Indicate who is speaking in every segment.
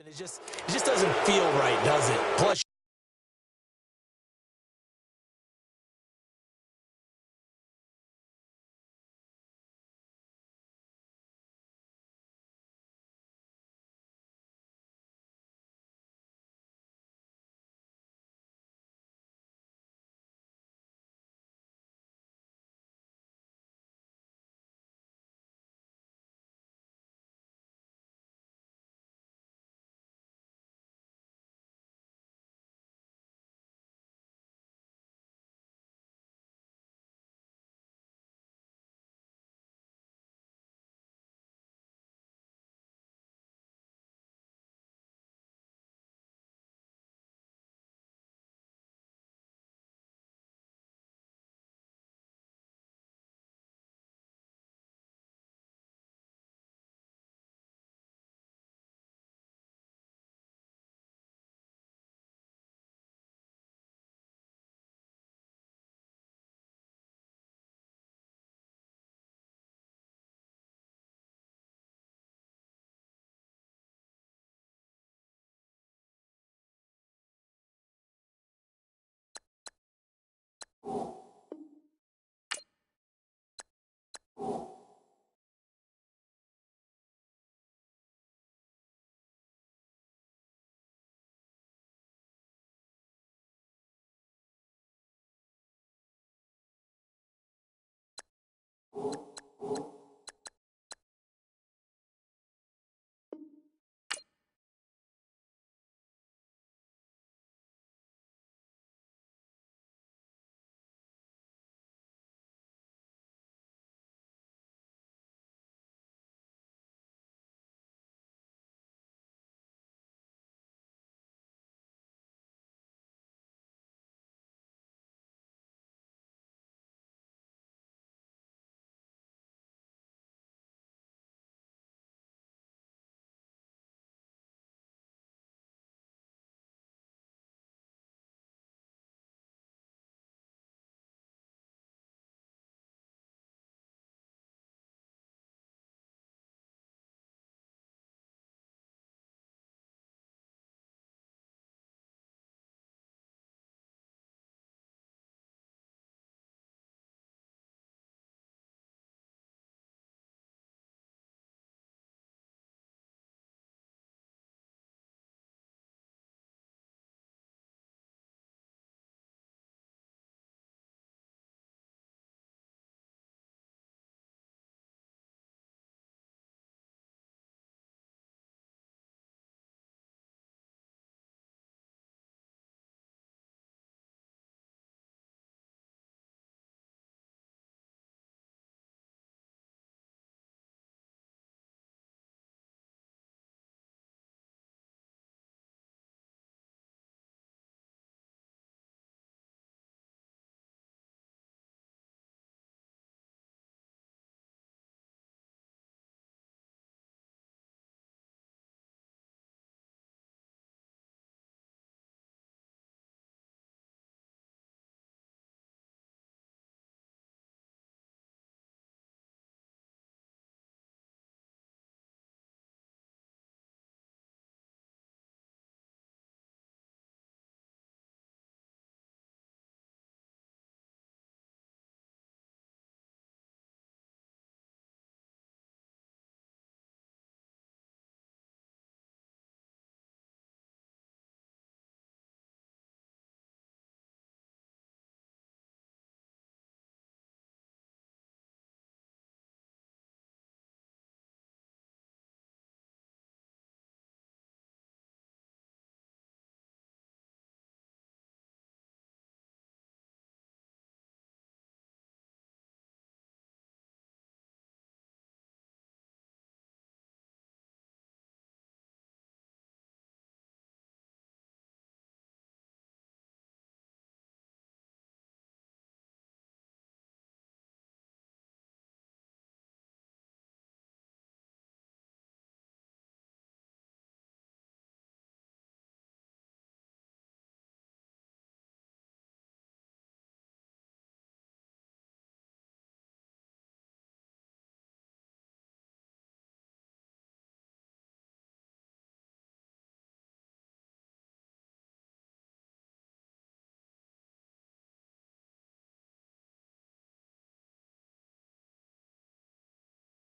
Speaker 1: It just doesn't feel right, does it? Plus.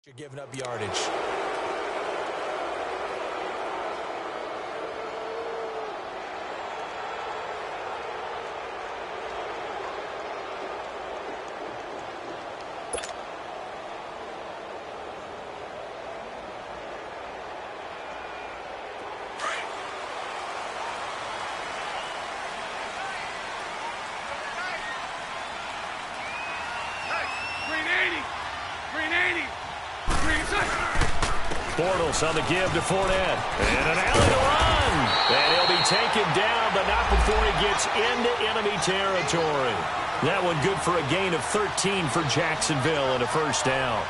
Speaker 1: You're giving up yardage.
Speaker 2: Bortles on the give to Fournette. And an alley to run. And he'll be taken down, but not before he gets into enemy territory. That one good for a gain of 13 for Jacksonville and a first down.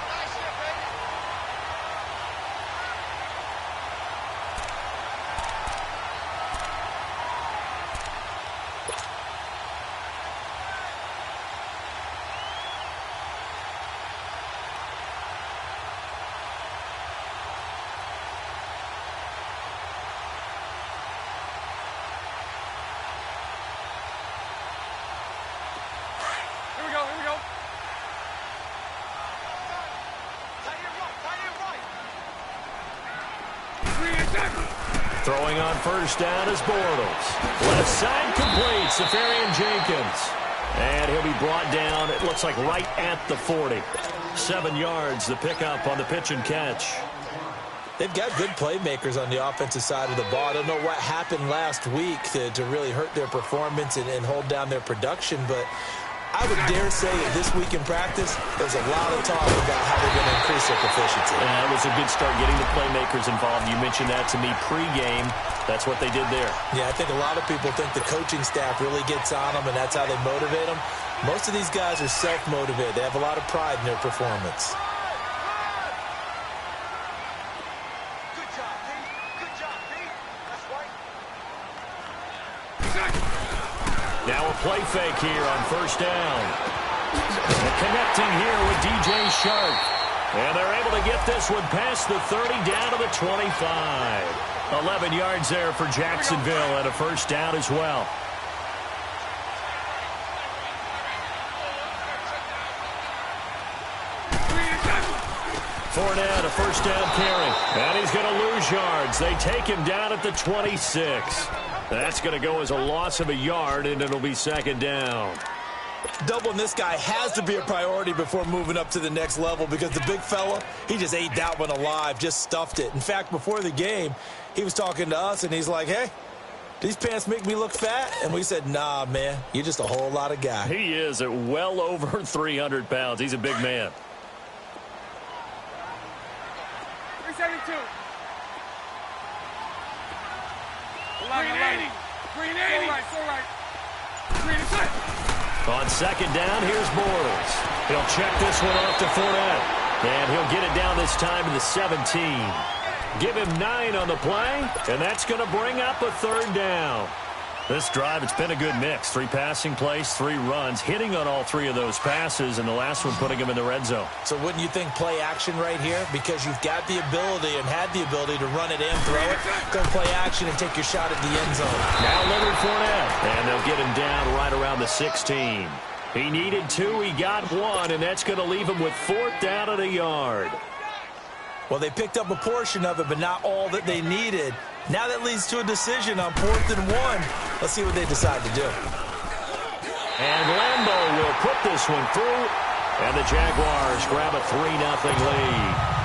Speaker 2: Throwing on first down is Bortles. Left side complete, Safarian-Jenkins. And he'll be brought down, it looks like right at the 40. 7 yards, the pickup on the pitch and catch.
Speaker 1: They've got good playmakers on the offensive side of the ball. I don't know what happened last week to really hurt their performance and hold down their production, but I would dare say that this week in practice, there's a lot of talk about how they're going to increase their proficiency.
Speaker 2: It was a good start getting the playmakers involved. You mentioned that to me pregame. That's what they did there.
Speaker 1: Yeah, I think a lot of people think the coaching staff really gets on them, and that's how they motivate them. Most of these guys are self-motivated. They have a lot of pride in their performance.
Speaker 2: Now a play fake here on first down. And connecting here with DJ Shark. And they're able to get this one past the 30 down to the 25. 11 yards there for Jacksonville and a first down as well. Fournette, a first down carry. And he's going to lose yards. They take him down at the 26. That's going to go as a loss of a yard, and it'll be second down.
Speaker 1: Doubling this guy has to be a priority before moving up to the next level because the big fella, he just ate that one alive, just stuffed it. In fact, before the game, he was talking to us, and he's like, hey, these pants make me look fat? And we said, nah, man, you're just a whole lot of guy.
Speaker 2: He is at well over 300 pounds. He's a big man.
Speaker 3: 372. 380. 380. So right. 380.
Speaker 2: On second down, here's Bortles. He'll check this one off to Fournette. And he'll get it down this time to the 17. Give him 9 on the play, and that's going to bring up a third down. This drive, it's been a good mix. 3 passing plays, 3 runs, hitting on all 3 of those passes, and the last one putting him in the red zone.
Speaker 1: So wouldn't you think play action right here? Because you've got the ability and had the ability to run it in, throw it, go play action, and take your shot at the end zone.
Speaker 2: Now Leonard Fournette, and they'll get him down right around the 16. He needed 2, he got 1, and that's going to leave him with 4th down at a yard.
Speaker 1: Well, they picked up a portion of it, but not all that they needed. Now that leads to a decision on 4th and 1. Let's see what they decide to do.
Speaker 2: And Lambo will put this one through, and the Jaguars grab a 3-0 lead.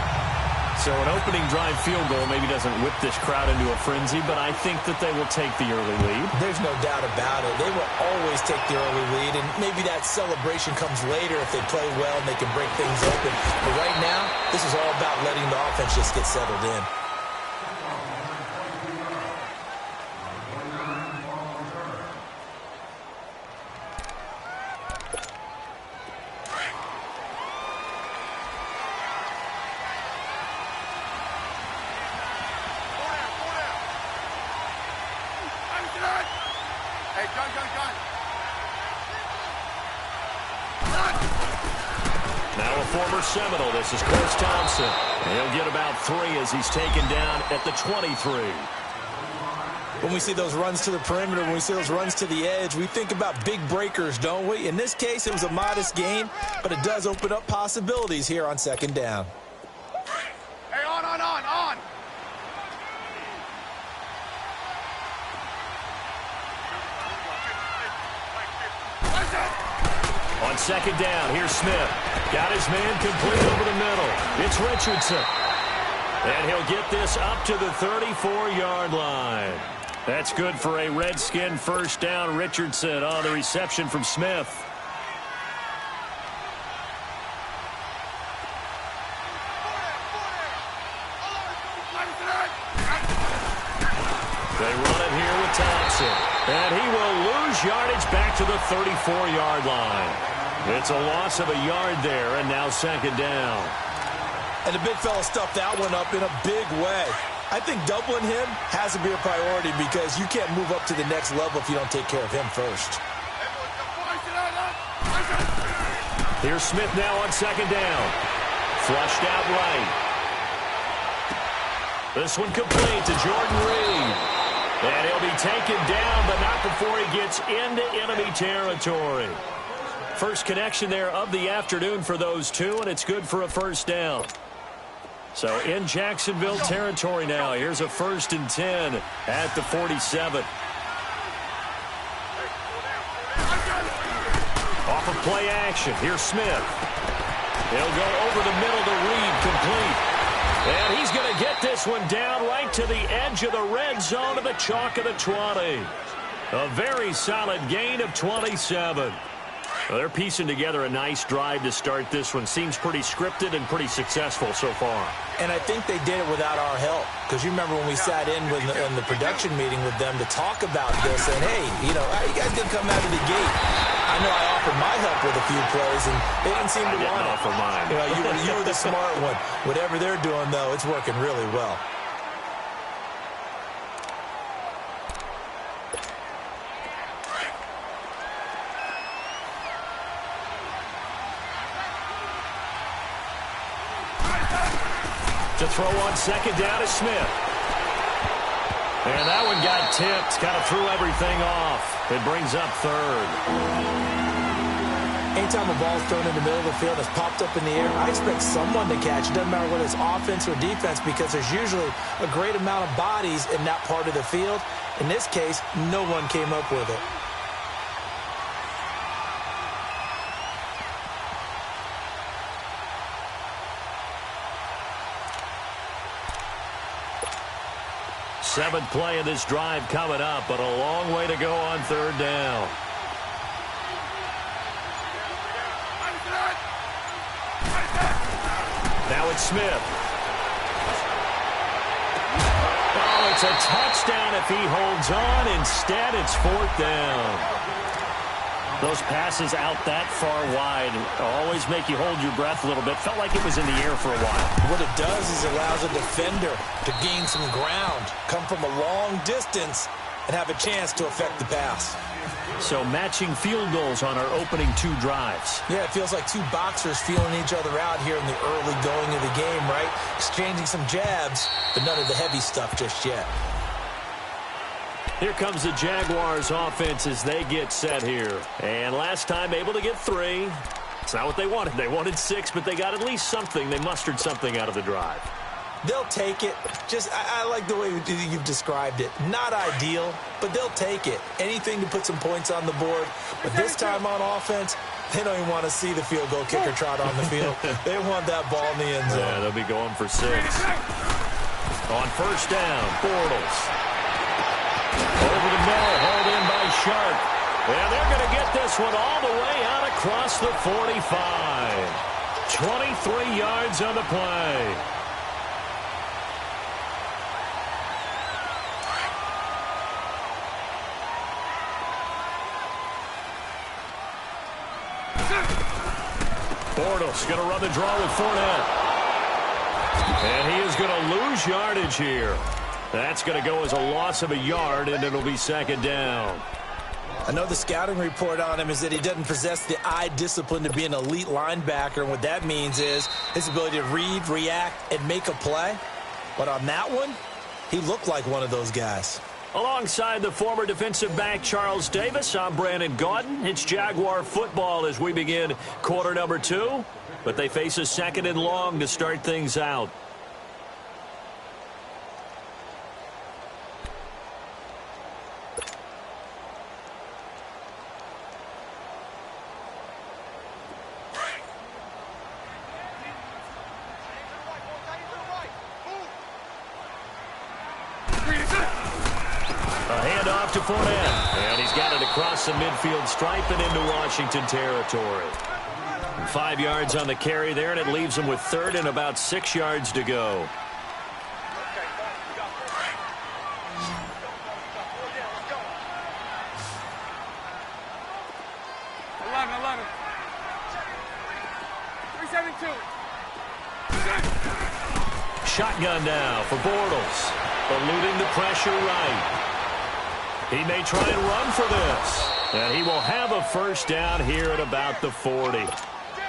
Speaker 2: So an opening drive field goal maybe doesn't whip this crowd into a frenzy, but I think that they will take the early lead.
Speaker 1: There's no doubt about it. They will always take the early lead, and maybe that celebration comes later if they play well and they can break things open. But right now, this is all about letting the offense just get settled in.
Speaker 2: Now a former Seminole, this is Chris Thompson. And he'll get about 3 as he's taken down at the 23.
Speaker 1: When we see those runs to the perimeter, when we see those runs to the edge, we think about big breakers, don't we? In this case, it was a modest gain, but it does open up possibilities here on second down.
Speaker 2: on second down. Here's Smith. Got his man complete over the middle. It's Richardson. And he'll get this up to the 34-yard line. That's good for a Redskin first down. Richardson on the reception from Smith. They run it here with Thompson. And he will lose yardage back to the 34-yard line. It's a loss of a yard there, and now second down.
Speaker 1: And the big fella stuffed that one up in a big way. I think doubling him has to be a priority because you can't move up to the next level if you don't take care of him first.
Speaker 2: Here's Smith now on second down. Flushed out right. This one complete to Jordan Reed. And he'll be taken down, but not before he gets into enemy territory. First connection there of the afternoon for those two, and it's good for a first down. So in Jacksonville territory now. Here's a 1st and 10 at the 47. Off of play action. Here's Smith. He'll go over the middle to Reed, complete. And he's going to get this one down right to the edge of the red zone of the chalk of the 20. A very solid gain of 27. Well, they're piecing together a nice drive to start this one. Seems pretty scripted and pretty successful so far.
Speaker 1: And I think they did it without our help. Because you remember when we sat in the production meeting with them to talk about this. And, hey, you know, how you guys didn't come out of the gate? I know I offered my help with a few plays, and they didn't seem to want it.
Speaker 2: Offer mine.
Speaker 1: You know, you were the smart one. Whatever they're doing, though, it's working really well.
Speaker 2: To throw on second down is Smith. And that one got tipped. Kind of threw everything off. It brings up third.
Speaker 1: Anytime a ball's thrown in the middle of the field, it's popped up in the air, I expect someone to catch. It doesn't matter whether it's offense or defense because there's usually a great amount of bodies in that part of the field. In this case, no one came up with it.
Speaker 2: Seventh play of this drive coming up, but a long way to go on third down. Now it's Smith. Oh, it's a touchdown if he holds on. Instead, it's fourth down. Those passes out that far wide always make you hold your breath a little bit. Felt like it was in the air for a while.
Speaker 1: What it does is it allows a defender to gain some ground, come from a long distance, and have a chance to affect the pass.
Speaker 2: So matching field goals on our opening two drives.
Speaker 1: Yeah, it feels like two boxers feeling each other out here in the early going of the game, right? Exchanging some jabs, but none of the heavy stuff just yet.
Speaker 2: Here comes the Jaguars offense as they get set here. And last time able to get 3. It's not what they wanted. They wanted 6, but they got at least something. They mustered something out of the drive.
Speaker 1: They'll take it. Just, I like the way you've described it. Not ideal, but they'll take it. Anything to put some points on the board. But this time on offense, they don't even want to see the field goal kicker trot on the field. They want that ball in the end zone.
Speaker 2: Yeah, they'll be going for 6. On first down, Bortles. Over the middle, hauled in by Sharp. And they're going to get this one all the way out across the 45. 23 yards on the play. Bortles going to run the draw with Fournette. And he is going to lose yardage here. That's going to go as a loss of a yard, and it'll be second down.
Speaker 1: I know the scouting report on him is that he doesn't possess the eye discipline to be an elite linebacker, and what that means is his ability to read, react, and make a play. But on that one, he looked like one of those guys.
Speaker 2: Alongside the former defensive back Charles Davis, I'm Brandon Gaudin. It's Jaguar football as we begin quarter number 2, but they face a second and long to start things out. off to Fournette. And he's got it across the midfield stripe and into Washington territory. 5 yards on the carry there, and it leaves him with third and about 6 yards to go. Shotgun now for Bortles. Eluding the pressure right. He may try and run for this. And he will have a first down here at about the 40.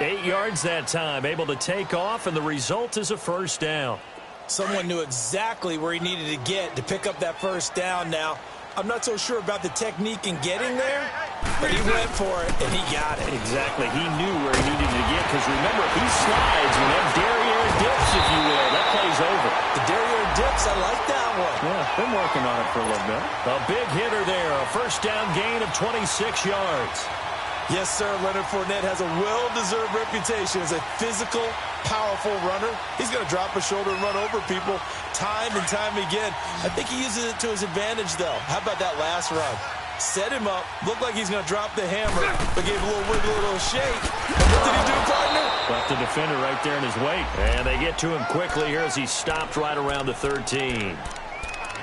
Speaker 2: 8 yards that time, able to take off, and the result is a first down.
Speaker 1: Someone knew exactly where he needed to get to pick up that first down now. I'm not so sure about the technique in getting there, but he went for it, and he got it.
Speaker 2: Exactly. He knew where he needed to get, because remember, if he slides with that derriere dips, if you will, that play's over.
Speaker 1: The derriere dips, I like that one.
Speaker 2: Yeah, been working on it for a little bit. A big hitter there, a first down gain of 26 yards.
Speaker 1: Yes, sir. Leonard Fournette has a well-deserved reputation as a physical, powerful runner. He's going to drop a shoulder and run over people time and time again. I think he uses it to his advantage, though. How about that last run? Set him up. Looked like he's going to drop the hammer, but gave a little wiggle, a little shake. And what did he do, partner?
Speaker 2: Left the defender right there in his wake. And they get to him quickly here as he stopped right around the 13.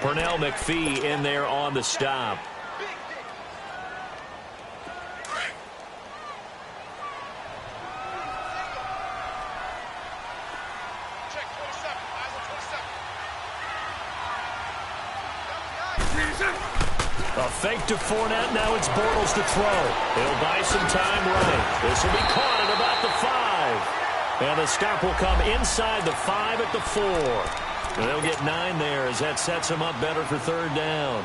Speaker 2: Pernell McPhee in there on the stop. A fake to Fournette. Now it's Bortles to throw. He'll buy some time right. This will be caught at about the 5. And the stop will come inside the 5 at the 4. And they'll get 9 there as that sets him up better for third down.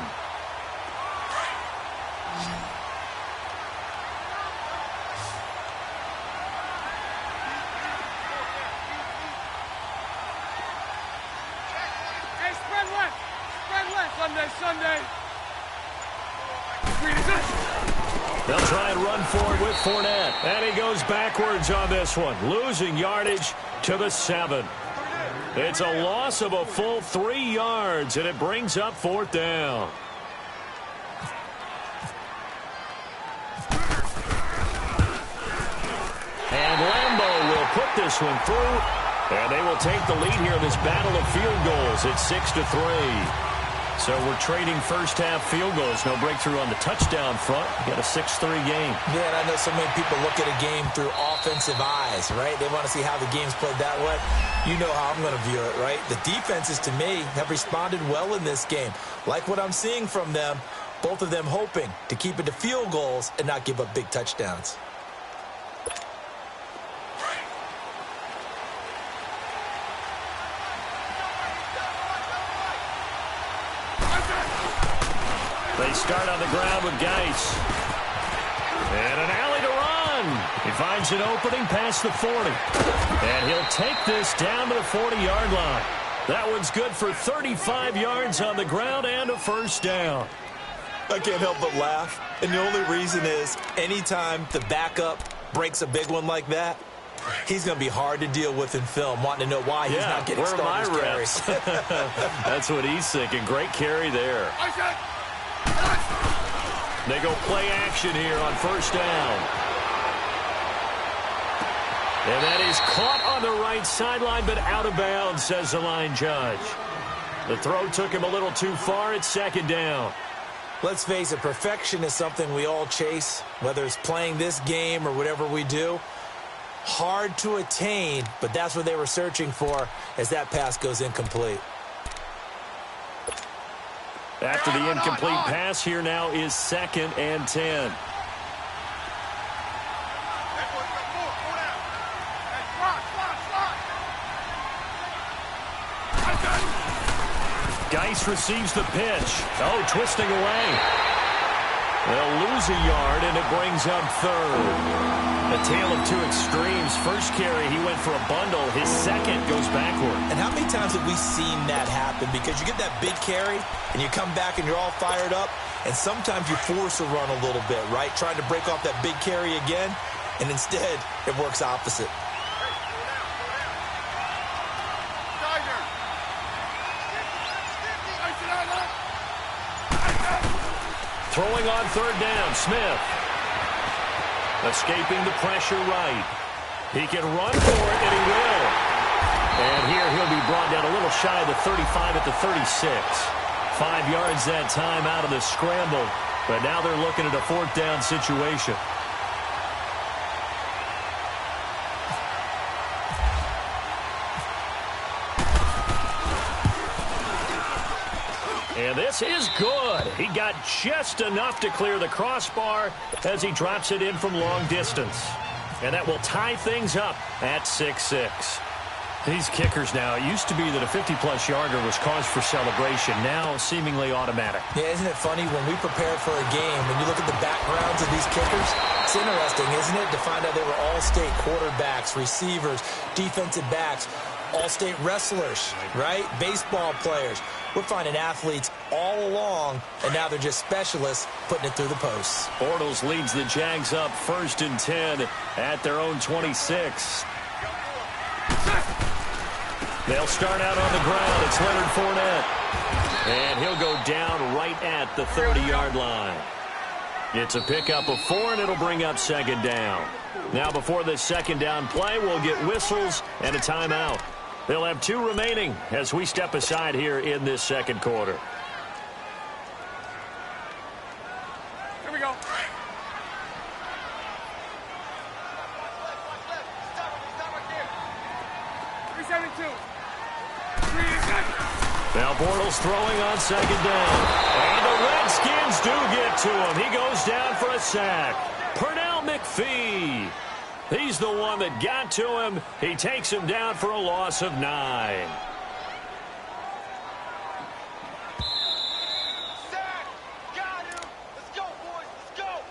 Speaker 3: Hey, spread left. Spread left. Sunday.
Speaker 2: They'll try and run forward with Fournette. And he goes backwards on this one, losing yardage to the 7. It's a loss of a full 3 yards, and it brings up fourth down. And Lambeau will put this one through, and they will take the lead here in this battle of field goals. It's 6-3. So we're trading first-half field goals. No breakthrough on the touchdown front. We got a 6-3 game.
Speaker 1: Yeah, and I know so many people look at a game through offensive eyes, right? They want to see how the game's played that way. You know how I'm going to view it, right? The defenses, to me, have responded well in this game. Like what I'm seeing from them, both of them hoping to keep it to field goals and not give up big touchdowns.
Speaker 2: They start on the ground with Geis. And an alley to run. He finds an opening past the 40. And he'll take this down to the 40-yard line. That one's good for 35 yards on the ground and a first down.
Speaker 1: I can't help but laugh. And the only reason is anytime the backup breaks a big one like that, he's going to be hard to deal with in film, wanting to know why he's not getting starters carries.
Speaker 2: That's what he's thinking. Great carry there. They go play action here on first down. And that is caught on the right sideline, but out of bounds, says the line judge. The throw took him a little too far. It's second down.
Speaker 1: Let's face it, perfection is something we all chase, whether it's playing this game or whatever we do. Hard to attain, but that's what they were searching for as that pass goes incomplete.
Speaker 2: After the incomplete pass, here now is 2nd and 10. Geis receives the pitch. Oh, twisting away. They'll lose a yard, and it brings up third. A tale of two extremes. First carry, he went for a bundle. His second goes backward.
Speaker 1: And how many times have we seen that happen? Because you get that big carry, and you come back and you're all fired up, and sometimes you force a run a little bit, right? Trying to break off that big carry again, and instead it works opposite.
Speaker 2: Throwing on third down, Smith. Escaping the pressure right. He can run for it, and he will. And here he'll be brought down a little shy of the 35 at the 36. 5 yards that time out of the scramble. But now they're looking at a fourth down situation. And this is good. He got just enough to clear the crossbar as he drops it in from long distance. And that will tie things up at 6-6. These kickers now, it used to be that a 50-plus yarder was cause for celebration. Now seemingly automatic.
Speaker 1: Yeah, isn't it funny when we prepare for a game, when you look at the backgrounds of these kickers, it's interesting, isn't it, to find out they were all-state quarterbacks, receivers, defensive backs, all-state wrestlers, right? Baseball players. We're finding athletes all along, and now they're just specialists putting it through the posts.
Speaker 2: Bortles leads the Jags up 1st and 10 at their own 26. They'll start out on the ground. It's Leonard Fournette. And he'll go down right at the 30-yard line. It's a pickup of 4, and it'll bring up 2nd down. Now before this 2nd down play, we'll get whistles and a timeout. They'll have 2 remaining as we step aside here in this 2nd quarter.
Speaker 3: Here we go.
Speaker 2: Now Bortles throwing on 2nd down. And the Redskins do get to him. He goes down for a sack. Pernell McPhee. He's the one that got to him. He takes him down for a loss of 9.
Speaker 3: Sack. Got him. Let's go, boys. Let's go.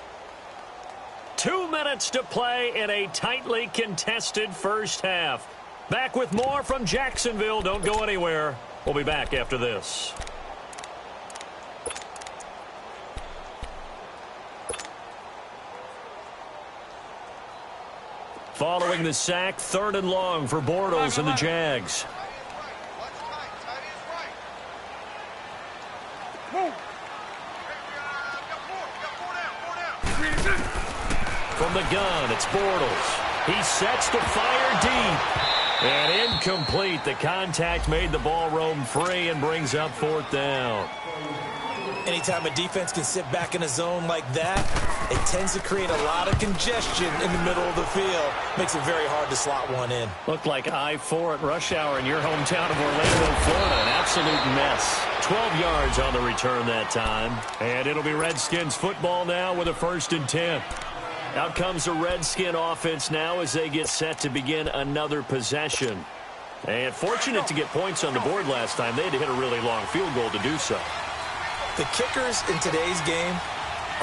Speaker 2: 2 minutes to play in a tightly contested first half. Back with more from Jacksonville. Don't go anywhere. We'll be back after this. Following the sack, 3rd and long for Bortles and the Jags. From the gun, it's Bortles. He sets to fire deep. And incomplete. The contact made the ball roam free and brings up 4th down.
Speaker 1: Anytime a defense can sit back in a zone like that, it tends to create a lot of congestion in the middle of the field. Makes it very hard to slot one in.
Speaker 2: Looked like I-4 at rush hour in your hometown of Orlando, Florida. An absolute mess. 12 yards on the return that time. And it'll be Redskins football now with a 1st and 10. Out comes the Redskin offense now as they get set to begin another possession. And fortunate to get points on the board last time. They had to hit a really long field goal to do so.
Speaker 1: The kickers in today's game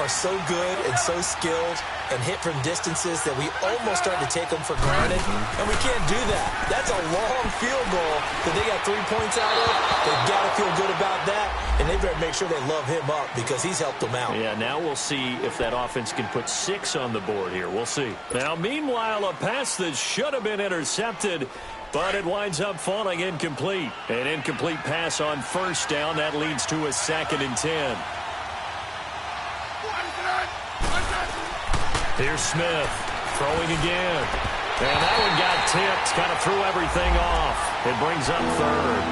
Speaker 1: are so good and so skilled and hit from distances that we almost start to take them for granted. And we can't do that. That's a long field goal that they got 3 points out of. They've got to feel good about that. And they better make sure they love him up because he's helped them out.
Speaker 2: Yeah, now we'll see if that offense can put 6 on the board here. We'll see. Now, meanwhile, a pass that should have been intercepted, but it winds up falling incomplete. An incomplete pass on 1st down. That leads to a 2nd and 10. Here's Smith throwing again. And that one got tipped. Kind of threw everything off. It brings up 3rd.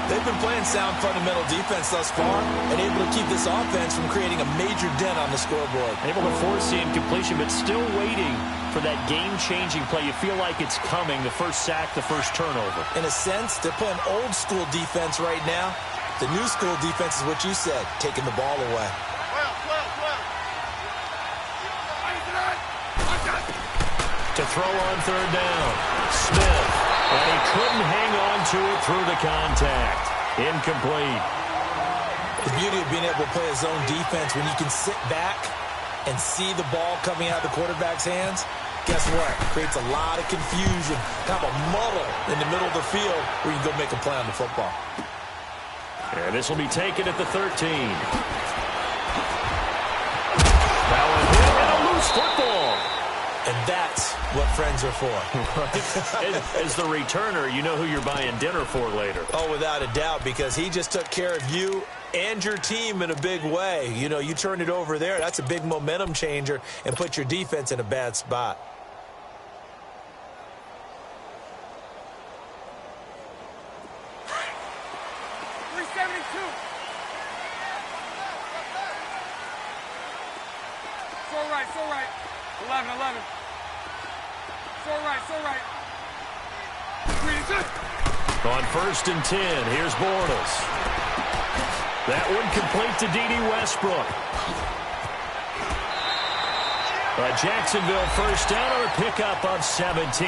Speaker 1: They've been playing sound fundamental defense thus far and able to keep this offense from creating a major dent on the scoreboard.
Speaker 2: Able to force the incompletion, but still waiting for that game-changing play. You feel like it's coming, the first sack, the first turnover.
Speaker 1: In a sense, they're playing old-school defense right now. The new-school defense is what you said, taking the ball away.
Speaker 2: To throw on 3rd down, Smith. And he couldn't hang on to it through the contact. Incomplete.
Speaker 1: The beauty of being able to play a zone defense when you can sit back and see the ball coming out of the quarterback's hands, guess what? Creates a lot of confusion, kind of a muddle in the middle of the field where you can go make a play on the football.
Speaker 2: And this will be taken at the 13. Now a hit and a loose football.
Speaker 1: And that's what friends are for.
Speaker 2: As the returner, you know who you're buying dinner for later.
Speaker 1: Oh, without a doubt, because he just took care of you and your team in a big way. You know, you turn it over there. That's a big momentum changer and put your defense in a bad spot.
Speaker 3: It's all right. 11. It's all right.
Speaker 2: On 1st and 10, here's Bortles. That one complete to D.D. Westbrook. Jacksonville first down or a pickup of 17.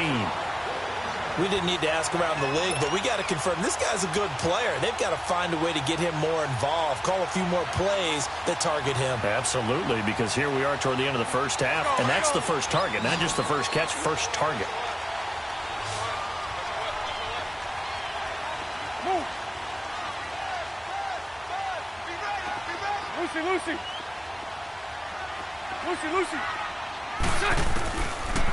Speaker 1: We didn't need to ask around the league, but we got to confirm this guy's a good player. They've got to find a way to get him more involved, call a few more plays that target him.
Speaker 2: Absolutely, because here we are toward the end of the first half, and that's the first target, not just the first catch, first target.
Speaker 3: Move. Lucy.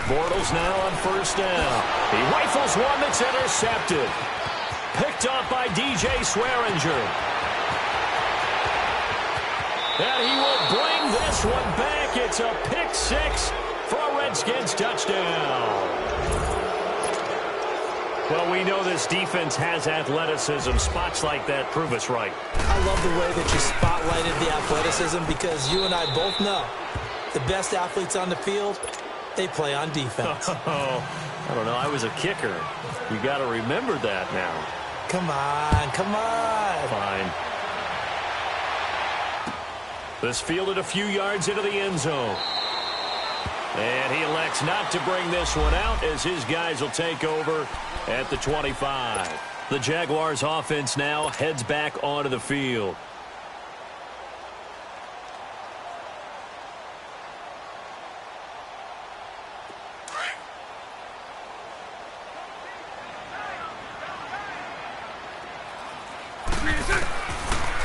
Speaker 2: Bortles now on first down. He rifles one that's intercepted. Picked up by DJ Swearinger. And he will bring this one back. It's a pick six for a Redskins touchdown. Well, we know this defense has athleticism. Spots like that prove us right.
Speaker 1: I love the way that you spotlighted the athleticism because you and I both know the best athletes on the field, they play on defense.
Speaker 2: I don't know. I was a kicker. You got to remember that now.
Speaker 1: Come on.
Speaker 2: Fine. This fielded a few yards into the end zone. And he elects not to bring this one out as his guys will take over at the 25. The Jaguars offense now heads back onto the field.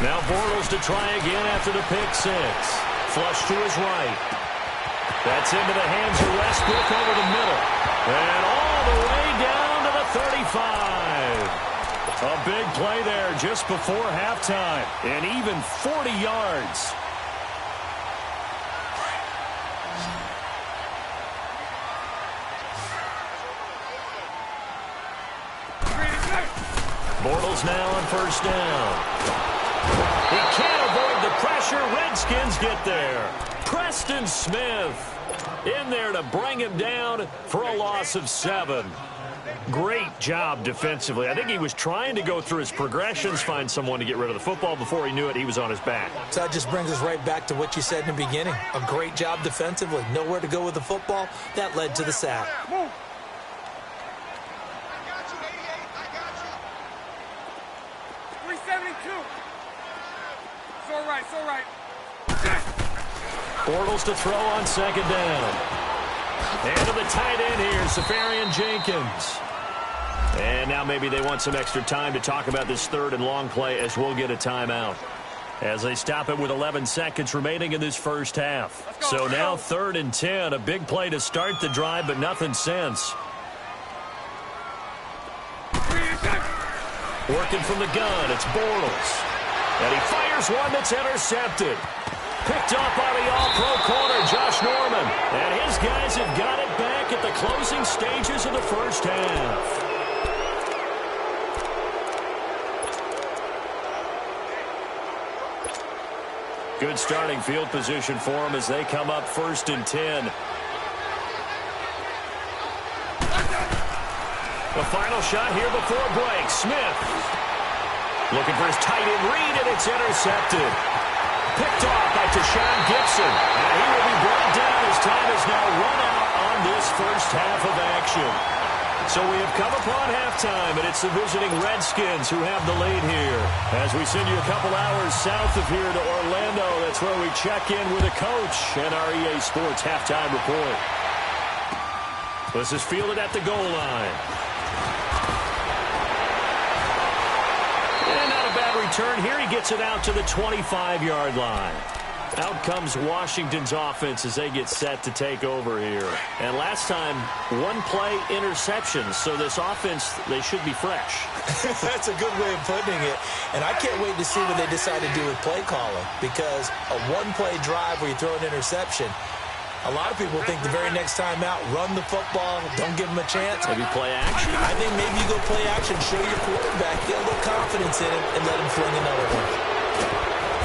Speaker 2: Now Bortles to try again after the pick six. Flush to his right. That's into the hands of Westbrook over the middle. And all the way down to the 35. A big play there just before halftime. And even 40 yards. Bortles now on first down. He can't avoid the pressure. Redskins get there. Preston Smith in there to bring him down for a loss of 7. Great job defensively. I think he was trying to go through his progressions, find someone to get rid of the football. Before he knew it, he was on his back.
Speaker 1: So that just brings us right back to what you said in the beginning. A great job defensively. Nowhere to go with the football. That led to the sack.
Speaker 3: Move. 372. It's all right.
Speaker 2: Bortles to throw on second down. And to the tight end here, Safarian Jenkins. And now maybe they want some extra time to talk about this third and long play as we'll get a timeout. As they stop it with 11 seconds remaining in this first half. So now 3rd and 10, a big play to start the drive, but nothing since. Working from the gun, it's Bortles. And he fires one that's intercepted. Picked off by the all-pro corner, Josh Norman. And his guys have got it back at the closing stages of the first half. Good starting field position for them as they come up 1st and 10. The final shot here before break. Smith looking for his tight end read, and it's intercepted. Picked off by Tashawn Gibson. And he will be brought down as time is now run out on this first half of action. So we have come upon halftime, and it's the visiting Redskins who have the lead here. As we send you a couple hours south of here to Orlando, that's where we check in with a coach and our EA Sports halftime report. This is fielded at the goal line. And not a bad return here. He gets it out to the 25-yard line. Out comes Washington's offense as they get set to take over here. And last time, one-play interceptions. So this offense, they should be fresh.
Speaker 1: That's a good way of putting it. And I can't wait to see what they decide to do with play calling. Because a one-play drive where you throw an interception, a lot of people think the very next time out, run the football, don't give them a chance.
Speaker 2: Maybe play action.
Speaker 1: I think maybe you go play action, show your quarterback, get a little confidence in him, and let him fling another one.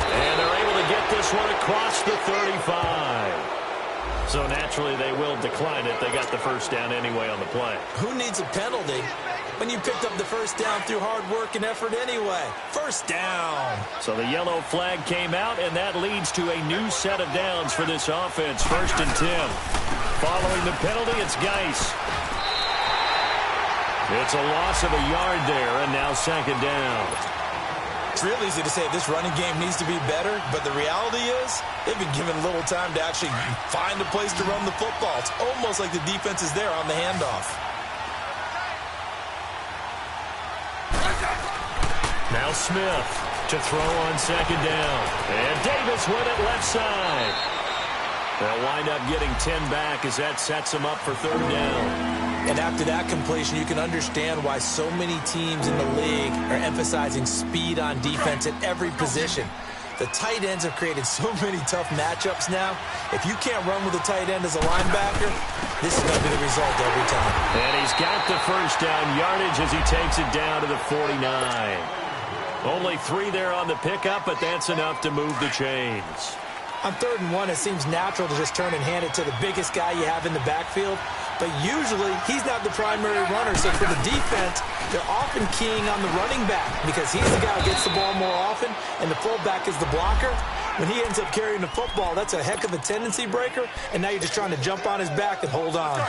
Speaker 2: And they're able to get this one across the 35. So naturally they will decline it. They got the first down anyway on the play.
Speaker 1: Who needs a penalty when you picked up the first down through hard work and effort anyway? First down.
Speaker 2: So the yellow flag came out, and that leads to a new set of downs for this offense. 1st and 10. Following the penalty, it's Geis. It's a loss of a yard there, and now 2nd down.
Speaker 1: It's real easy to say this running game needs to be better, but the reality is they've been given little time to actually find a place to run the football. It's almost like the defense is there on the handoff.
Speaker 2: Now Smith to throw on 2nd down. And Davis with it left side. They'll wind up getting 10 back as that sets them up for 3rd down.
Speaker 1: And after that completion, you can understand why so many teams in the league are emphasizing speed on defense at every position. The tight ends have created so many tough matchups now. If you can't run with a tight end as a linebacker, this is going to be the result every time.
Speaker 2: And he's got the first down yardage as he takes it down to the 49. Only 3 there on the pickup, but that's enough to move the chains.
Speaker 1: On 3rd and 1, it seems natural to just turn and hand it to the biggest guy you have in the backfield. But usually, he's not the primary runner. So for the defense, they're often keying on the running back because he's the guy who gets the ball more often, and the fullback is the blocker. When he ends up carrying the football, that's a heck of a tendency breaker, and now you're just trying to jump on his back and hold on.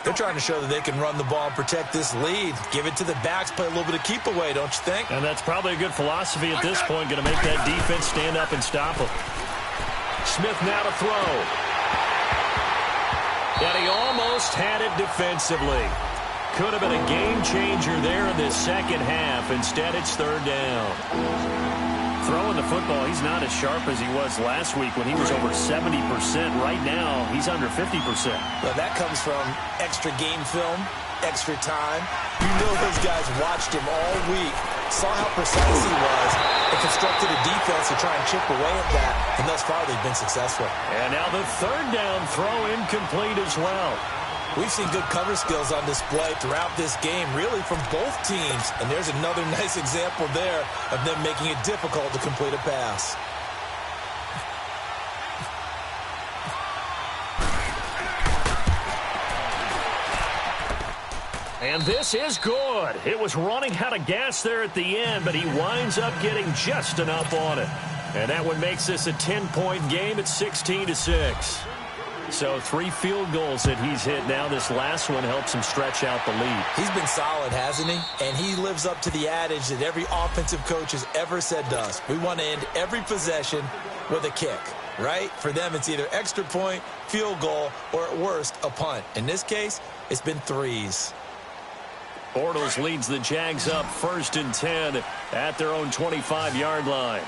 Speaker 1: They're trying to show that they can run the ball and protect this lead. Give it to the backs, play a little bit of keep away, don't you think?
Speaker 2: And that's probably a good philosophy at this point, going to make that defense stand up and stop him. Smith now to throw. And he almost had it defensively. Could have been a game changer there in this 2nd half. Instead, it's 3rd down. Throwing the football, he's not as sharp as he was last week when he was over 70%. Right now, he's under 50%.
Speaker 1: Well, that comes from extra game film, extra time. You know those guys watched him all week, saw how precise he was, and constructed a defense to try and chip away at that. And thus far, they've been successful.
Speaker 2: And now the 3rd down throw incomplete as well.
Speaker 1: We've seen good cover skills on display throughout this game, really from both teams. And there's another nice example there of them making it difficult to complete a pass.
Speaker 2: And this is good. It was running out of gas there at the end, but he winds up getting just enough on it. And that one makes this a 10-point game at 16-6. So 3 field goals that he's hit now. This last one helps him stretch out the lead.
Speaker 1: He's been solid, hasn't he? And he lives up to the adage that every offensive coach has ever said to us. We want to end every possession with a kick, right? For them, it's either extra point, field goal, or at worst, a punt. In this case, it's been 3s.
Speaker 2: Bortles leads the Jags up 1st and 10 at their own 25-yard line.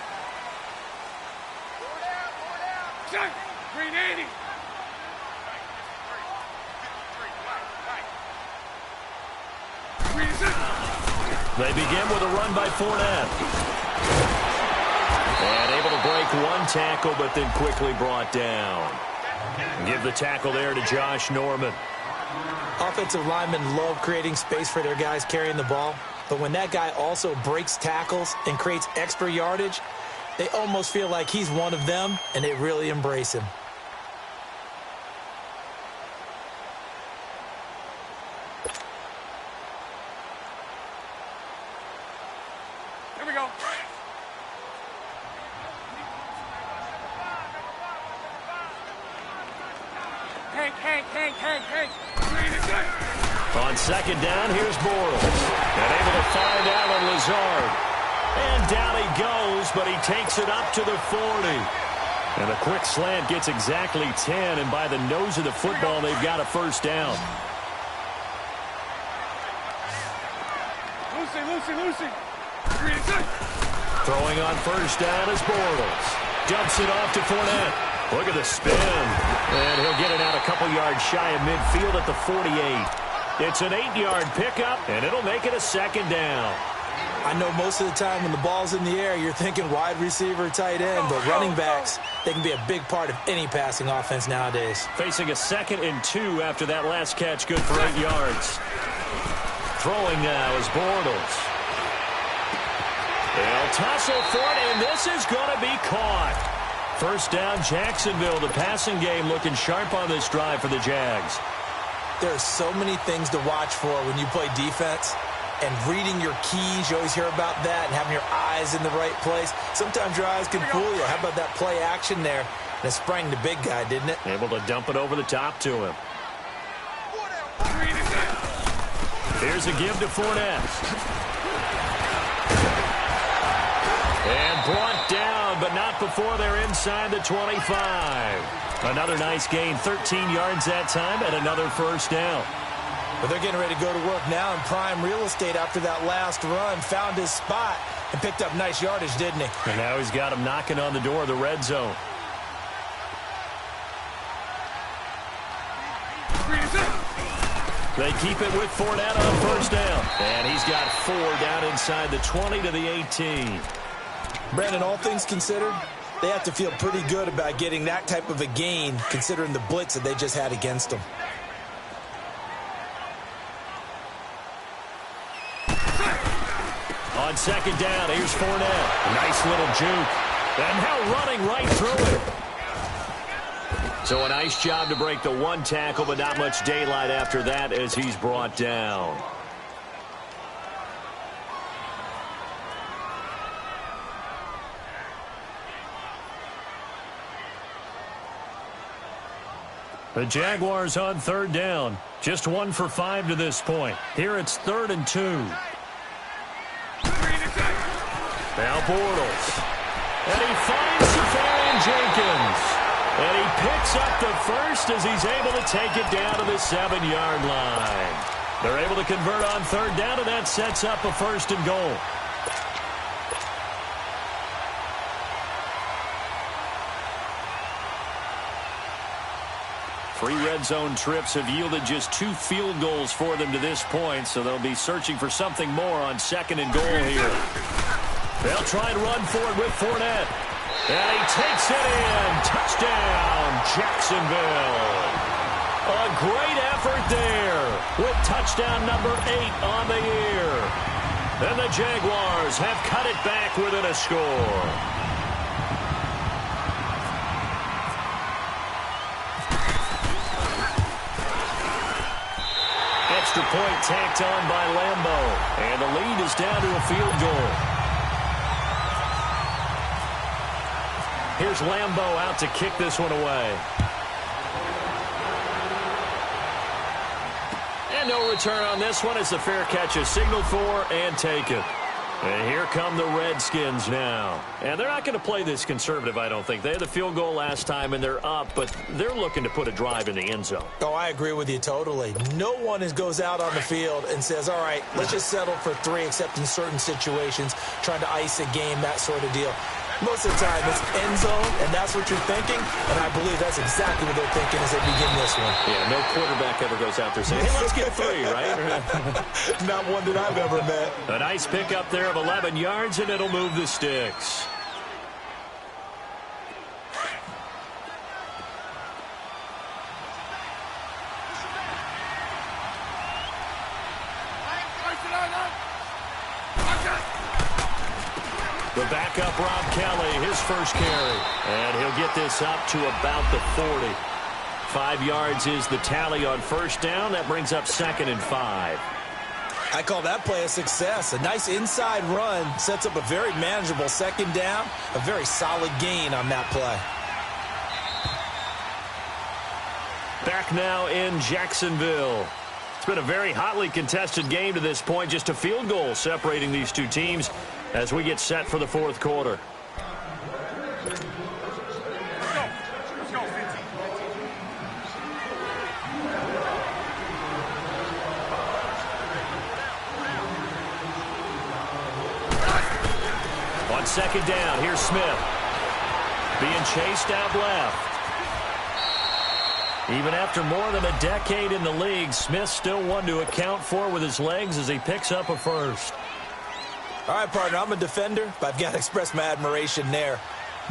Speaker 3: 380.
Speaker 2: They begin with a run by Fournette. And able to break one tackle, but then quickly brought down. Give the tackle there to Josh Norman.
Speaker 1: Offensive linemen love creating space for their guys carrying the ball, but when that guy also breaks tackles and creates extra yardage, they almost feel like he's one of them, and they really embrace him.
Speaker 3: Here we go. Hank.
Speaker 2: On 2nd down, here's Bortles. And able to find Allen Lazard. And down he goes, but he takes it up to the 40. And a quick slant gets exactly 10, and by the nose of the football, they've got a first down.
Speaker 3: Lucy.
Speaker 2: Throwing on first down is Bortles. dumps it off to Fournette. Look at the spin. And he'll get it out a couple yards shy of midfield at the 48. It's an 8-yard pickup, and it'll make it a second down.
Speaker 1: I know most of the time when the ball's in the air, you're thinking wide receiver, tight end, but running backs, they can be a big part of any passing offense nowadays.
Speaker 2: Facing a 2nd and 2 after that last catch, good for 8 yards. Throwing now is Bortles. They'll tussle for it, and this is going to be caught. First down, Jacksonville. The passing game looking sharp on this drive for the Jags.
Speaker 1: There are so many things to watch for when you play defense. And reading your keys, you always hear about that, and having your eyes in the right place. Sometimes your eyes can fool you. How about that play action there? And it sprang the big guy, didn't it?
Speaker 2: Able to dump it over the top to him. Here's a give to Fournette. And brought down, but not before they're inside the 25. Another nice gain, 13 yards that time, and another first down.
Speaker 1: But they're getting ready to go to work now in prime real estate after that last run. Found his spot and picked up nice yardage, didn't he?
Speaker 2: And now he's got him knocking on the door of the red zone. They keep it with Fournette on first down. And he's got 4 down inside the 20 to the 18.
Speaker 1: Brandon, all things considered, they have to feel pretty good about getting that type of a gain considering the blitz that they just had against them.
Speaker 2: On second down, here's Fournette. Nice little juke. And now running right through it. So a nice job to break the 1 tackle, but not much daylight after that as he's brought down. The Jaguars on third down. Just 1 for 5 to this point. Here it's 3rd and 2. Now Bortles. And he finds Safarian Jenkins. And he picks up the first as he's able to take it down to the 7-yard line. They're able to convert on third down, and that sets up a 1st and goal. Three red zone trips have yielded just 2 field goals for them to this point, so they'll be searching for something more on 2nd and goal here. They'll try and run for it with Fournette. And he takes it in. Touchdown, Jacksonville. A great effort there with touchdown number 8 on the year. And the Jaguars have cut it back within a score. Extra point tacked on by Lambeau. And the lead is down to a field goal. Here's Lambeau out to kick this one away. And no return on this one as the fair catch is signaled for and taken. And here come the Redskins now. And they're not going to play this conservative, I don't think. They had the field goal last time, and they're up, but they're looking to put a drive in the end zone.
Speaker 1: Oh, I agree with you totally. No one goes out on the field and says, all right, let's just settle for 3, except in certain situations, trying to ice a game, that sort of deal. Most of the time, it's end zone, and that's what you're thinking, and I believe that's exactly what they're thinking as they begin this one.
Speaker 2: Yeah, no quarterback ever goes out there saying, hey, let's get 3, right?
Speaker 1: Not one that I've ever met.
Speaker 2: A nice pickup there of 11 yards, and it'll move the sticks. The backup, Rob Kelly, his first carry. And he'll get this up to about the 40. 5 yards is the tally on first down. That brings up 2nd and 5.
Speaker 1: I call that play a success. A nice inside run sets up a very manageable 2nd down. A very solid gain on that play.
Speaker 2: Back now in Jacksonville. It's been a very hotly contested game to this point. Just a field goal separating these two teams as we get set for the 4th quarter. On 2nd down, here's Smith. being chased out left. Even after more than a decade in the league, Smith's still one to account for with his legs as he picks up a first.
Speaker 1: All right, partner, I'm a defender, but I've got to express my admiration there.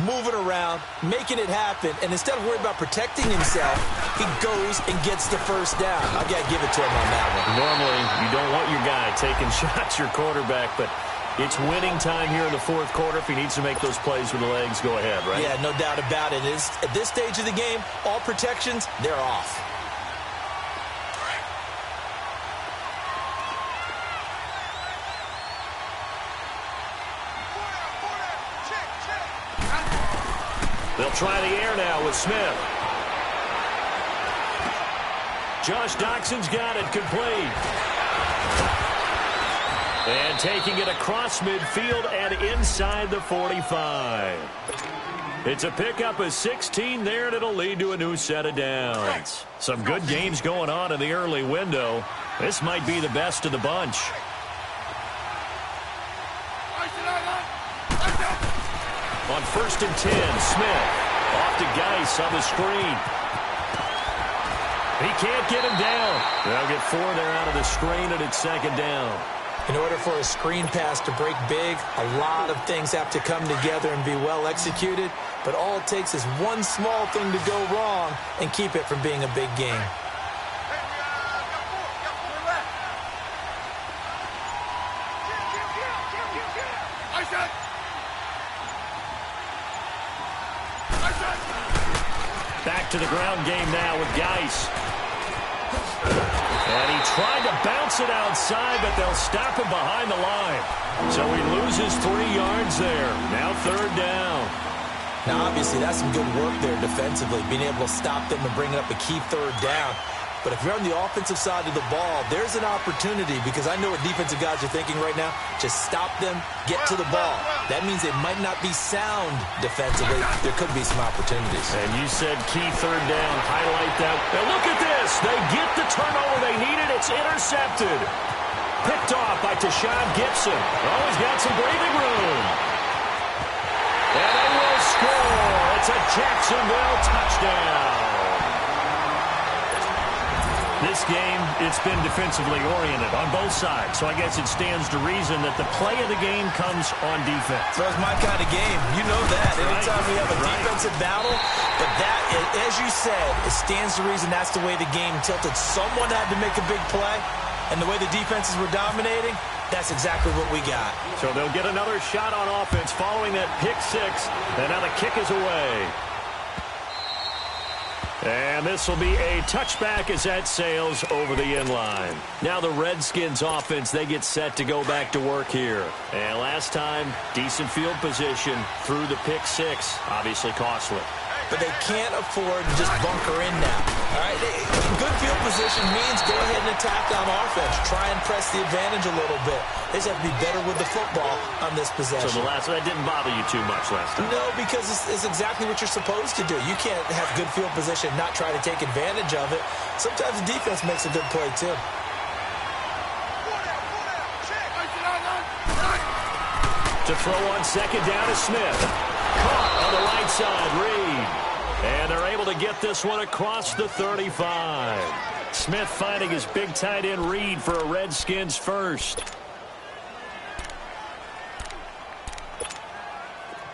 Speaker 1: Moving around, making it happen, and instead of worrying about protecting himself, he goes and gets the first down. I've got to give it to him on that one.
Speaker 2: Normally, you don't want your guy taking shots, your quarterback, but it's winning time here in the fourth quarter. If he needs to make those plays with the legs, go ahead, right?
Speaker 1: Yeah, no doubt about it. At this stage of the game, all protections, they're off.
Speaker 2: They'll try the air now with Smith. Josh Doxson's got it complete. And taking it across midfield and inside the 45. It's a pickup of 16 there, and it'll lead to a new set of downs. Some good games going on in the early window. This might be the best of the bunch. On 1st and 10, Smith off to Geis on the screen. He can't get him down. They'll get 4 there out of the screen, and it's 2nd down.
Speaker 1: In order for a screen pass to break big, a lot of things have to come together and be well executed, but all it takes is one small thing to go wrong and keep it from being a big game.
Speaker 2: Back to the ground game now with Geis. And he tried to bounce it outside, but they'll stop him behind the line. So he loses 3 yards there. Now 3rd down.
Speaker 1: Now, obviously, that's some good work there defensively, being able to stop them and bring up a key 3rd down. But if you're on the offensive side of the ball, there's an opportunity, because I know what defensive guys are thinking right now. Just stop them, get to the ball. That means they might not be sound defensively. There could be some opportunities.
Speaker 2: And you said key 3rd down. Highlight that. Now look at this. They get the turnover they needed. It's intercepted. Picked off by Tashawn Gibson. Oh, he's got some breathing room. And they will score. It's a Jacksonville touchdown. This game, it's been defensively oriented on both sides, so I guess it stands to reason that the play of the game comes on defense.
Speaker 1: That's my kind of game. You know that. Anytime we have a defensive battle, but that, as you said, it stands to reason that's the way the game tilted. Someone had to make a big play, and the way the defenses were dominating, that's exactly what we got.
Speaker 2: So they'll get another shot on offense following that pick 6, and now the kick is away. And this will be a touchback as that sails over the inline. Now the Redskins offense, they get set to go back to work here. And last time, decent field position through the pick 6. Obviously costly.
Speaker 1: But they can't afford to just bunker in now. All right, good field position means go ahead and attack on offense. Try and press the advantage a little bit. They just have to be better with the football on this possession.
Speaker 2: So that didn't bother you too much last time?
Speaker 1: No, because it's exactly what you're supposed to do. You can't have good field position, not try to take advantage of it. Sometimes the defense makes a good play, too.
Speaker 2: To throw on 2nd down is Smith. Caught on the right side, Reed. And they're able to get this one across the 35. Smith finding his big tight end Reed for a Redskins first.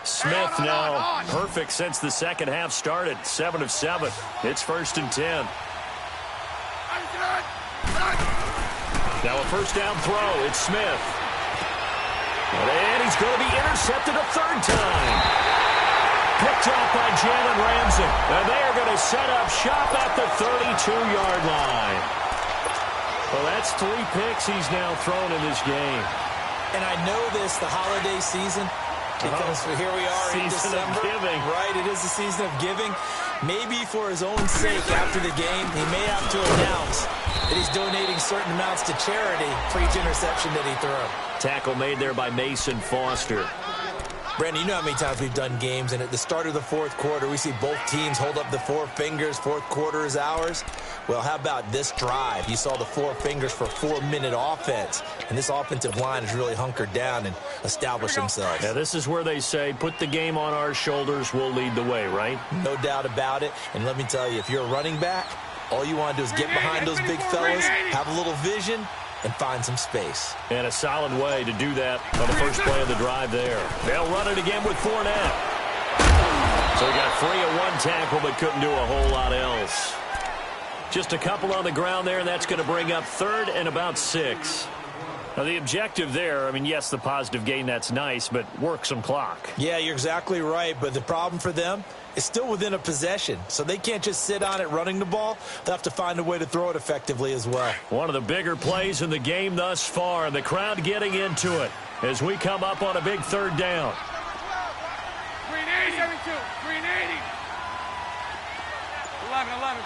Speaker 2: Smith now perfect since the second half started. 7 of 7. It's 1st and 10. Now a 1st down throw. It's Smith. And he's going to be intercepted a 3rd time. Picked off by Jalen Ramsey. And they are going to set up shop at the 32-yard line. Well, that's 3 picks he's now thrown in this game.
Speaker 1: And I know this, the holiday season, because here we are in December.
Speaker 2: Giving.
Speaker 1: Right, it is the season of giving. Maybe for his own sake after the game, he may have to announce that he's donating certain amounts to charity for each interception that he threw.
Speaker 2: Tackle made there by Mason Foster.
Speaker 1: Brandon, you know how many times we've done games, and at the start of the fourth quarter, we see both teams hold up the four fingers, fourth quarter is ours. Well, how about this drive? You saw the four fingers for 4-minute offense, and this offensive line has really hunkered down and established themselves.
Speaker 2: Yeah, this is where they say, put the game on our shoulders, we'll lead the way, right?
Speaker 1: No doubt about it, and let me tell you, if you're a running back, all you want to do is get behind those big fellas, have a little vision, and find some space.
Speaker 2: And a solid way to do that on the first play of the drive there. They'll run it again with Fournette. So he got free of one tackle but couldn't do a whole lot else. Just a couple on the ground there, and that's going to bring up 3rd and about 6. Now, the objective there, I mean, yes, the positive gain, that's nice, but work some clock.
Speaker 1: Yeah, you're exactly right, but the problem for them is still within a possession, so they can't just sit on it running the ball. They'll have to find a way to throw it effectively as well.
Speaker 2: One of the bigger plays in the game thus far, and the crowd getting into it as we come up on a big 3rd down.
Speaker 3: 380, 72, 380. 11.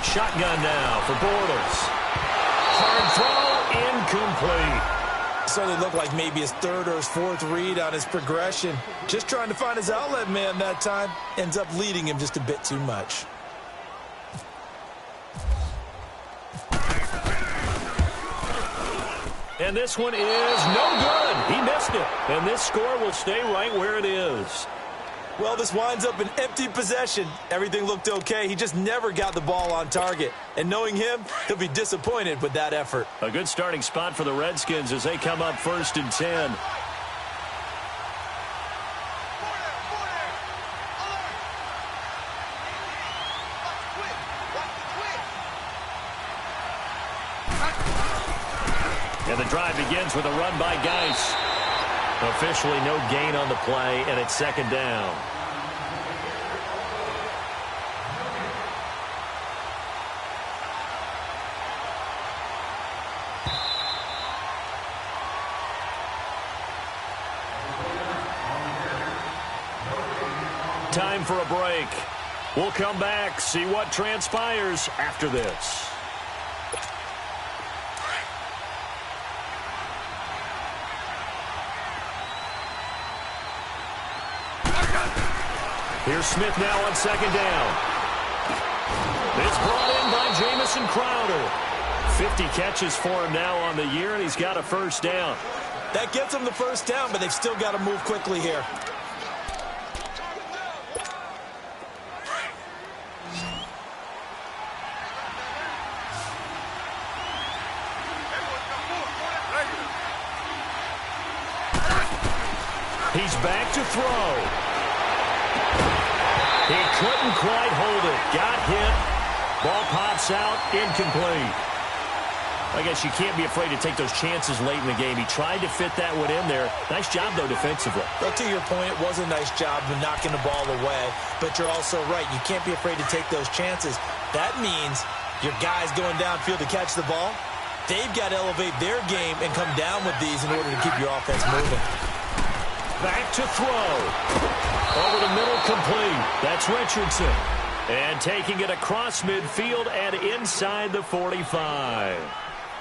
Speaker 2: Shotgun now for Bortles. Hard throw, incomplete.
Speaker 1: Certainly looked like maybe his 3rd or his 4th read on his progression. Just trying to find his outlet man that time. Ends up leading him just a bit too much.
Speaker 2: And this one is no good. He missed it. And this score will stay right where it is.
Speaker 1: Well, this winds up an empty possession. Everything looked okay. He just never got the ball on target. And knowing him, he'll be disappointed with that effort.
Speaker 2: A good starting spot for the Redskins as they come up 1st and 10. And the drive begins with a run by Geis. Officially no gain on the play, and it's 2nd down. Time for a break. We'll come back, see what transpires after this. Here's Smith now on 2nd down. It's brought in by Jamison Crowder. 50 catches for him now on the year, and he's got a 1st down.
Speaker 1: That gets them the 1st down, but they've still got to move quickly here.
Speaker 2: He's back to throw. He couldn't quite hold it. Got hit. Ball pops out. Incomplete. I guess you can't be afraid to take those chances late in the game. He tried to fit that one in there. Nice job, though, defensively.
Speaker 1: Well, to your point, it was a nice job of knocking the ball away. But you're also right. You can't be afraid to take those chances. That means your guys going downfield to catch the ball, they've got to elevate their game and come down with these in order to keep your offense moving.
Speaker 2: Back to throw. Over the middle, complete. That's Richardson. And taking it across midfield and inside the 45.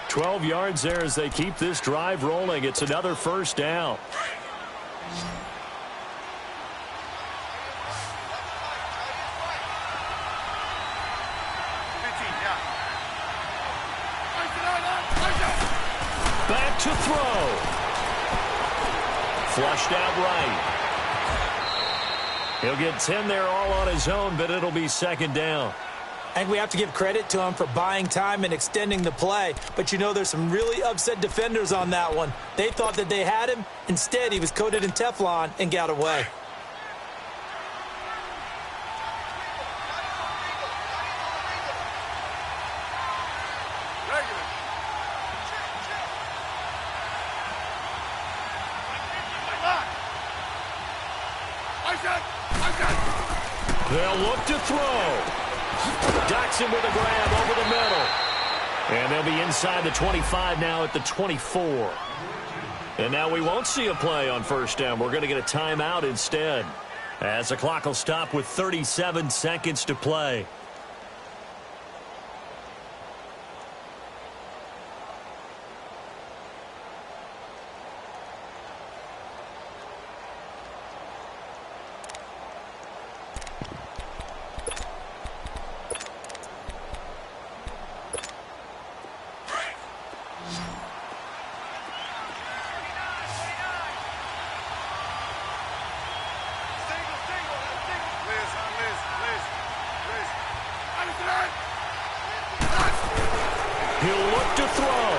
Speaker 2: 12 yards there as they keep this drive rolling. It's another 1st down. Back to throw. Flushed out right. He'll get 10 there all on his own, but it'll be 2nd down.
Speaker 1: I think we have to give credit to him for buying time and extending the play. But you know, there's some really upset defenders on that one. They thought that they had him. Instead, he was coated in Teflon and got away.
Speaker 2: They'll look to throw. Jackson with a grab over the middle. And they'll be inside the 25 now at the 24. And now we won't see a play on 1st down. We're going to get a timeout instead, as the clock will stop with 37 seconds to play. throw.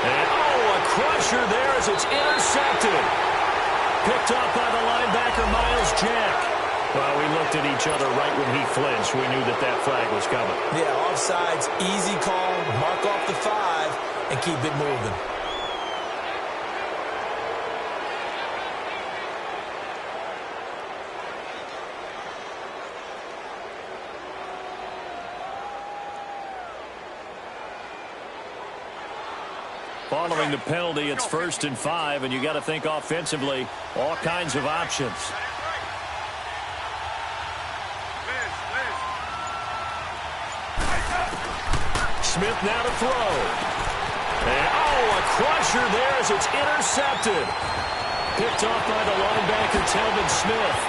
Speaker 2: And, a crusher there as it's intercepted. Picked up by the linebacker, Miles Jack. Well, we looked at each other right when he flinched. We knew that flag was coming.
Speaker 1: Yeah, offsides, easy call, mark off the 5, and keep it moving.
Speaker 2: Following the penalty, it's 1st and 5, and you got to think offensively, all kinds of options. Smith now to throw. And, a crusher there as it's intercepted. Picked off by the linebacker, Telvin Smith.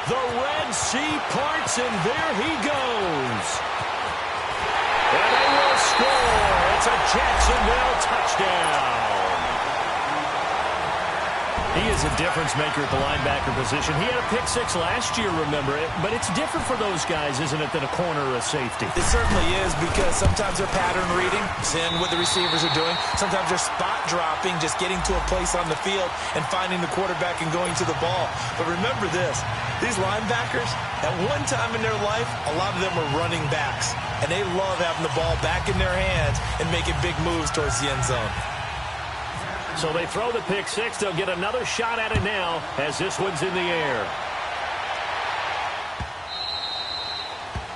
Speaker 2: The Red Sea parts, and there he goes. And they will score. It's a Jacksonville touchdown. He is a difference maker at the linebacker position. He had a pick 6 last year, remember it. But it's different for those guys, isn't it, than a corner or a safety?
Speaker 1: It certainly is, because sometimes they're pattern reading, seeing what the receivers are doing. Sometimes they're spot dropping, just getting to a place on the field and finding the quarterback and going to the ball. But remember this, these linebackers, at one time in their life, a lot of them were running backs. And they love having the ball back in their hands and making big moves towards the end zone.
Speaker 2: So they throw the pick 6. They'll get another shot at it now as this one's in the air.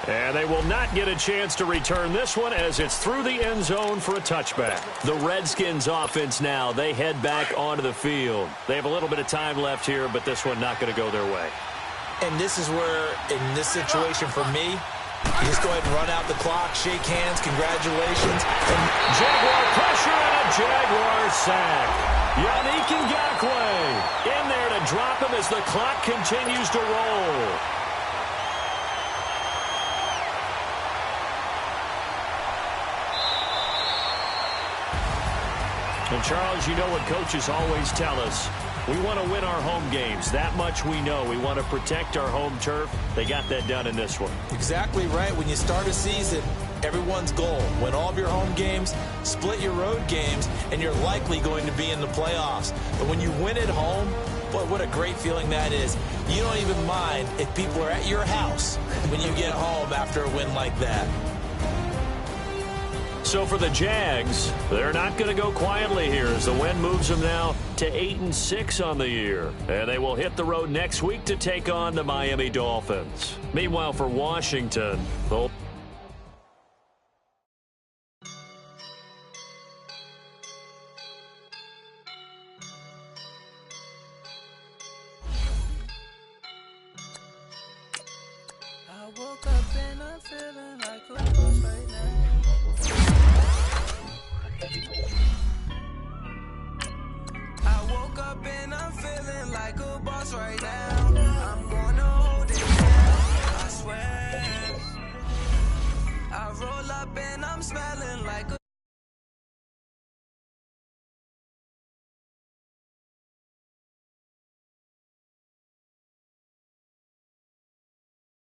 Speaker 2: And they will not get a chance to return this one as it's through the end zone for a touchback. The Redskins offense now, they head back onto the field. They have a little bit of time left here, but this one not going to go their way.
Speaker 1: And this is where, in this situation for me, you just go ahead and run out the clock, shake hands, congratulations.
Speaker 2: And Jaguar pressure and a Jaguar sack. Yannick Ngakoue in there to drop him as the clock continues to roll. And Charles, you know what coaches always tell us. We want to win our home games. That much we know. We want to protect our home turf. They got that done in this one.
Speaker 1: Exactly right. When you start a season, everyone's goal, win all of your home games, split your road games, and you're likely going to be in the playoffs. But when you win at home, boy, what a great feeling that is. You don't even mind if people are at your house when you get home after a win like that.
Speaker 2: So for the Jags, they're not going to go quietly here as the win moves them now to 8-6 on the year. And they will hit the road next week to take on the Miami Dolphins. Meanwhile, for Washington, they'll
Speaker 4: I woke up in a feeling.